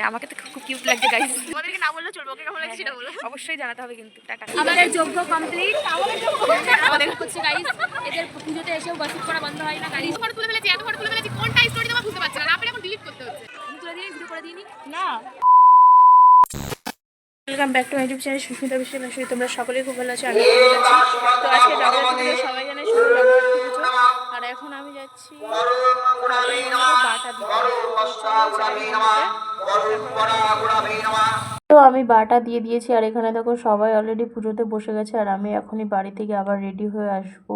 হ্যাঁ আমাকে তো খুব কিউট লাগছে গাইস। আমাদেরকে না বললে চলবে, ওকে কেমন লাগছে সেটা বলো। অবশ্যই জানাতে হবে কিন্তু। টাটা। আমাদের যোগ্য কমপ্লিট। আমাদের হচ্ছে গাইস, এদের পুজোতে এসেও গসিপ করা বন্ধ হয় না গাইস। ফটো তুলে ফেলেছি, এত ফটো তুলে ফেলেছি, কোনটা স্টোরি তোমার বুঝতে পারছ না, না পেরে এখন ডিলিট করতে হচ্ছে। আমি তুলে দিয়ে ভিডিও করে দিইনি না। Welcome back to my YouTube channel Susmita Biswas. তোমরা সকলেই খুব ভালো আছো, আমি ভালো আছি। তো আজকে জগন্নাথ পুজো সবাই জানে, শুধু জগন্নাথ পুজো। আর এখন আমি যাচ্ছি বাটা দিতে। তো আমি বাটা দিয়ে দিয়েছি আর এখানে দেখো সবাই অলরেডি পুজোতে বসে গেছে আর আমি এখনই বাড়ি থেকে আবার রেডি হয়ে আসবো।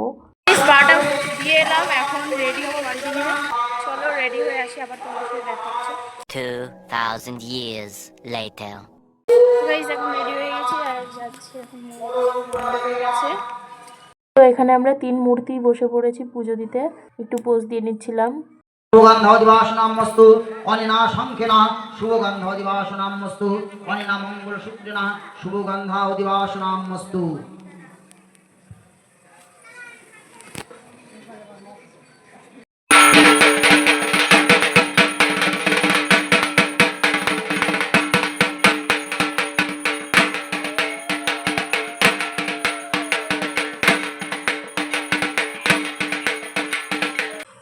বাটা দিয়ে এলাম, এখন রেডি হবো বাড়ি থেকে। চলো রেডি হয়ে আসি, আবার তোমাদের সাথে দেখা হচ্ছে 2000 years later. গাইস এখন রেডি হয়ে গেছি আর যাচ্ছি এখন হয়ে গেছে। তো এখানে আমরা 3 মূর্তি বসে পড়েছি পুজো দিতে, একটু পোজ দিয়ে নিচ্ছিলাম। শুভগন্ধাদিবাসনামস্তু অনিনা শঙ্খেনা শুভগন্ধাদিবাসনামস্তু অনিনা মঙ্গলসূত্রেনা শুভগন্ধাদিবাসনামস্তু।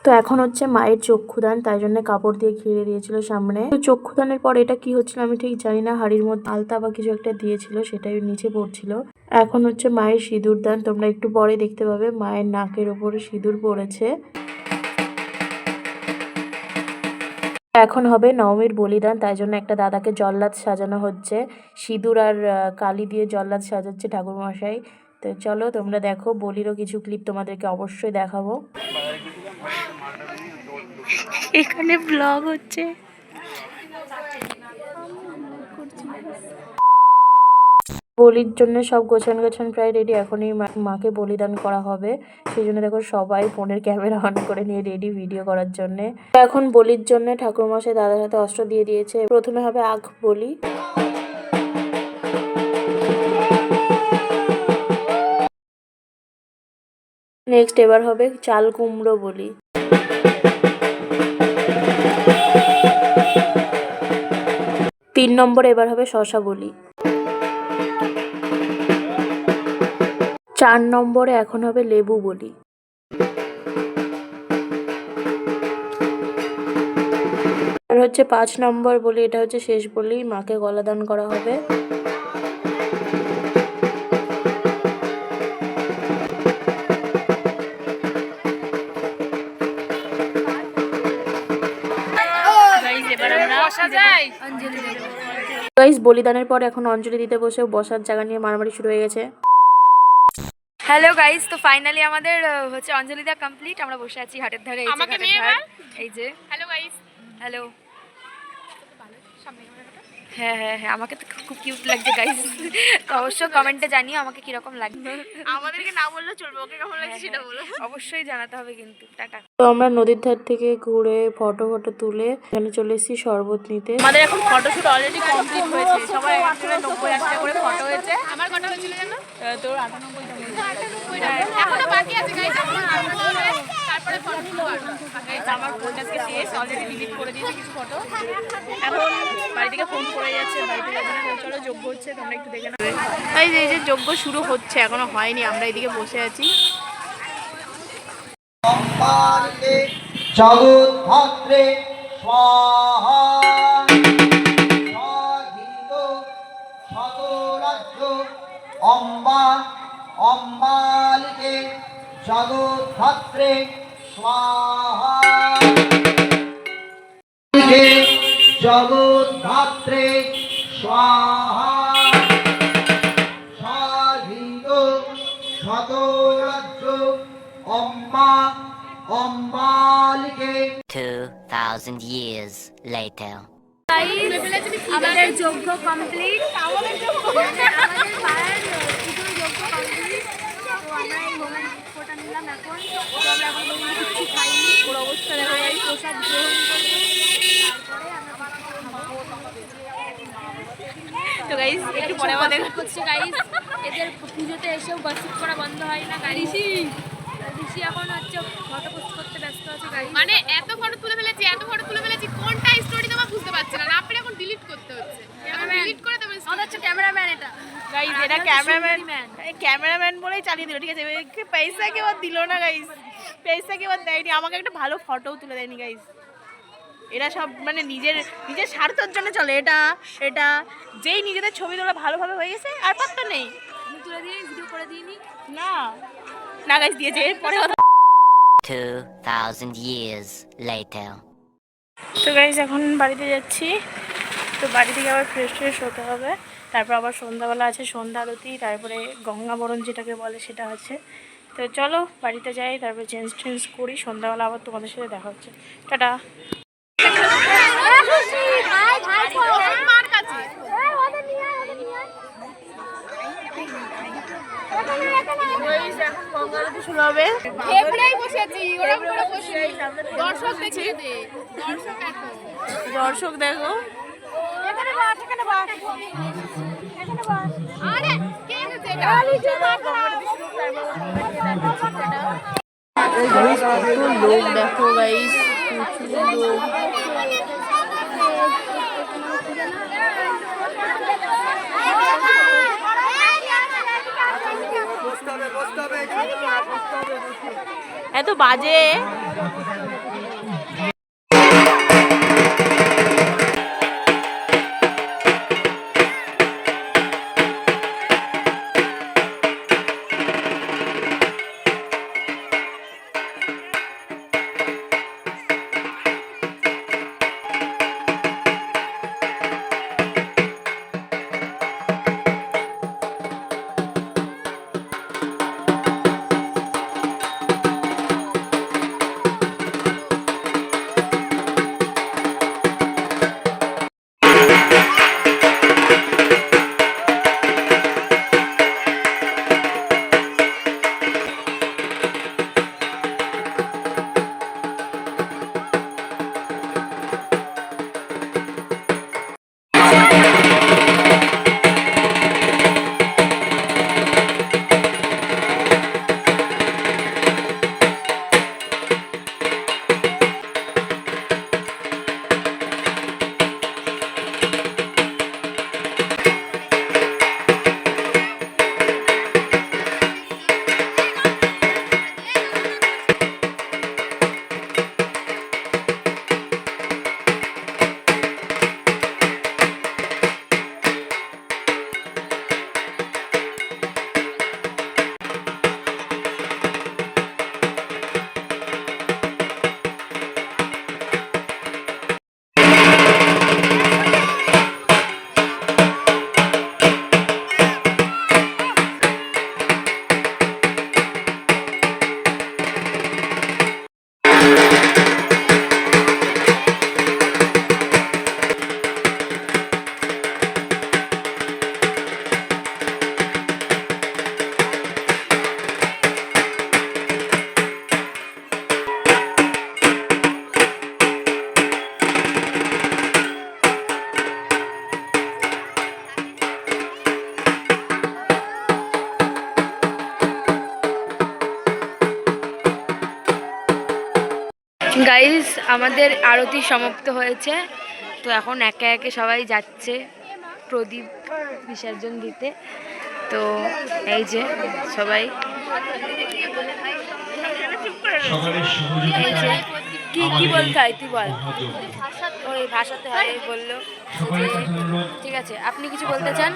তো এখন হচ্ছে মায়ের চক্ষুদান, তাই জন্য কাপড় দিয়ে ঘিরে দিয়েছিল সামনে। তো চক্ষুদানের পর এটা কি হচ্ছিল আমি ঠিক জানি না, হাড়ির মধ্যে আলতা বা কিছু একটা দিয়েছিল, সেটাই নিচে পড়ছিল। এখন হচ্ছে মায়ের সিঁদুর দান, তোমরা একটু পরে দেখতে পাবে মায়ের নাকের ওপরে সিঁদুর পড়েছে। এখন হবে নবমীর বলিদান, তাই জন্য একটা দাদাকে জল্লাদ সাজানো হচ্ছে, সিঁদুর আর কালি দিয়ে জল্লাদ সাজাচ্ছে ঠাকুরমশাই। তো চলো তোমরা দেখো, বলিরও কিছু ক্লিপ তোমাদেরকে অবশ্যই দেখাবো। এখানে ব্লগ হচ্ছে। বলির জন্য সব গোছান প্রায় রেডি, এখনই মাকে বলিদান করা হবে। সেই জন্য দেখো সবাই ফোনের ক্যামেরা অন করে নিয়ে রেডি ভিডিও করার জন্য। এখন বলির জন্য ঠাকুরমশাই দাদার হাতে অস্ত্র দিয়ে দিয়েছে। প্রথমে হবে আখ বলি, নেক্সট এবার হবে চাল কুমড়ো বলি, 3 নম্বর এবার হবে শশা বলি, 4 নম্বরে এখন হবে লেবু বলি, আর হচ্ছে 5 নম্বর বলি, এটা হচ্ছে শেষ বলি, মাকে গলাদান করা হবে। গাইস বলিদানের পর এখন অঞ্জলি দিতে বসে বসার জায়গা নিয়ে মারামারি শুরু হয়ে গেছে। হ্যালো গাইস, তো ফাইনালি আমাদের হচ্ছে অঞ্জলি দেওয়া কমপ্লিট। আমরা বসে আছি হাটের ধারে, এই যে আমাকে ঘাটের নিয়ে ধার। এই যে হ্যালো গাইস। হ্যালো। সামনে হ্যাঁ হ্যাঁ হ্যাঁ আমাকে তো খুব কিউট লাগছে গাইস। তো অবশ্যই কমেন্টে জানিও আমাকে কিরকম লাগবে। আমাদেরকে না বললে চলবে, ওকে কেমন লাগছে সেটা বলো। অবশ্যই জানাতে হবে কিন্তু। টাটা। তো আমরা নদীর ধার থেকে ঘুরে ফটো তুলে এখানে চলে এসেছি শরবত নিতে। আমাদের এখন ফটোশুট অলরেডি কমপ্লিট হয়েছে, সবাই 90 করে ফটো হয়েছে। আমার কত হয়েছিল জানো? তোর 98টা হয়েছে। এখনো বাকি আছে গাইস, তারপরে ফটো তুলবো। গাইস আমার ফোনটা শেষ, অলরেডি ডিলিট করে দিয়েছি কিছু ফটো। এখন বাড়ি থেকে ফোন করে যাচ্ছে, বাড়িতে যাবে না। চলো যজ্ঞ হচ্ছে, তোমরা একটু দেখে নাও। এই যে যজ্ঞ শুরু হচ্ছে, এখনো হয়নি, আমরা এদিকে বসে আছি। জগদ্ধাত্রে স্বাহা শতরাজ্য অম্বা অম্বালিকে জগদ্ধাত্রে স্বাহা জগদ্ধাত্রে স্বাহা সাধিত শতরাজ্য অম্বা অম্বালিকে 2000 years later. আমাদের যজ্ঞ কমপ্লিট। আমাদের পাড়ার পুজোর যজ্ঞ কমপ্লিট। তো আমরা এই হোমের ফোটা নিলাম। এখন তো আমরা এখন কিছু খাইনি, ওর অবস্থা দেখা যায়। প্রসাদ গ্রহণ করবো, তারপরে আমরা তো গাইস একটু পরে আমাদের হচ্ছে গাইস, এদের পুজোতে এসেও গসিপ করা বন্ধ হয় না গাইস। ঋষি এখন হচ্ছে ফটো পোস্ট করতে ব্যস্ত আছে গাইস। মানে এত ফটো তুলে ফেলেছি, কোনটা স্টোরি তোমার বুঝতে পারছি না, না পেরে এখন ডিলিট করতে গাইস এটা ক্যামেরাম্যান বলেই চালিয়ে দিল, ঠিক আছে? পয়সা কেউ দিল না গাইস, পয়সা কেউ দেয়নি, আমাকে একটা ভালো ফটোও তুলে দেয়নি গাইস। এরা সব মানে নিজের স্বার্থের জন্য চলে। এটা যেই নিজেদের ছবি তোলা ভালোভাবে হয়ে গেছে আর পাত্তা নেই, তুলে দিয়ে ভিডিও করে দিইনি না গাইস দিয়েছে। পরে কথা 2,000 years later. তো গাইস এখন বাড়িতে যাচ্ছি, তো বাড়ি থেকে আবার ফ্রেশ হতে হবে, তারপর আবার সন্ধ্যাবেলা আছে সন্ধ্যা আরতি, তারপরে গঙ্গাবরণ যেটাকে বলে সেটা আছে। তো চলো বাড়িতে যাই, তারপরে চেঞ্জ করি, সন্ধ্যাবেলা আবার তোমাদের সাথে দেখা হচ্ছে। টাটা। এখন গঙ্গা আরতি শুরু হবে। দর্শক দেখো, লোক দেখো গাইস, প্রচুর লোক। এত বাজে। গাইস আমাদের আরতি সমাপ্ত হয়েছে, তো এখন একে একে সবাই যাচ্ছে প্রদীপ বিসর্জন দিতে। তো এই যে সবাই, এই যে কি বলতে হয় তুই বল, ওই ভাষাতে হয় বললো। ঠিক আছে, আপনি কিছু বলতে চান?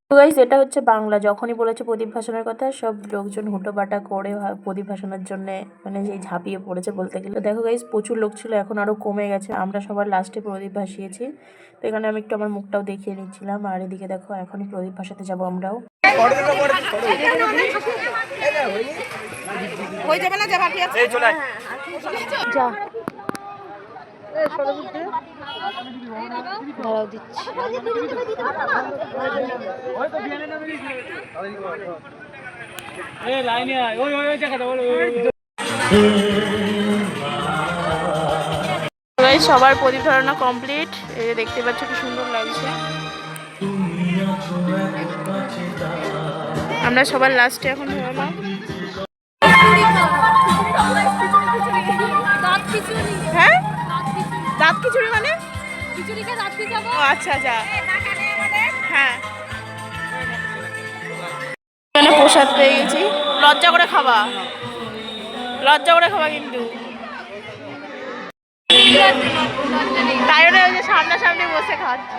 তো গাইস এটা হচ্ছে বাংলা, যখনই বলেছে প্রদীপ ভাসানোর কথা সব লোকজন হুটোপাটা করে প্রদীপ ভাসানোর জন্য মানে সেই ঝাঁপিয়ে পড়েছে বলতে গেলে। তো দেখো গাইস প্রচুর লোক ছিল, এখন আরো কমে গেছে, আমরা সবার লাস্টে প্রদীপ ভাসিয়েছি। তো এখানে আমি একটু আমার মুখটাও দেখিয়ে নিচ্ছিলাম, আর এদিকে দেখো এখনই প্রদীপ ভাসাতে যাবো আমরাও। যা দাঁড়াও দিচ্ছি। সবার প্রদীপ ধরানো কমপ্লিট, এই যে দেখতে পাচ্ছ কি সুন্দর লাগছে। আমরা সবার লাস্টে এখন ধরালাম। দাঁত খিচুড়ি মানে? খিচুড়িকে রাত্রি যাবো। ও আচ্ছা আচ্ছা। এখানে আমাদের হ্যাঁ, এখানে প্রসাদ পেয়ে গেছি। লজ্জা করে খাবা, লজ্জা করে খাবা কিন্তু। তাই জন্য ওই যে সামনাসামনি বসে খাচ্ছি।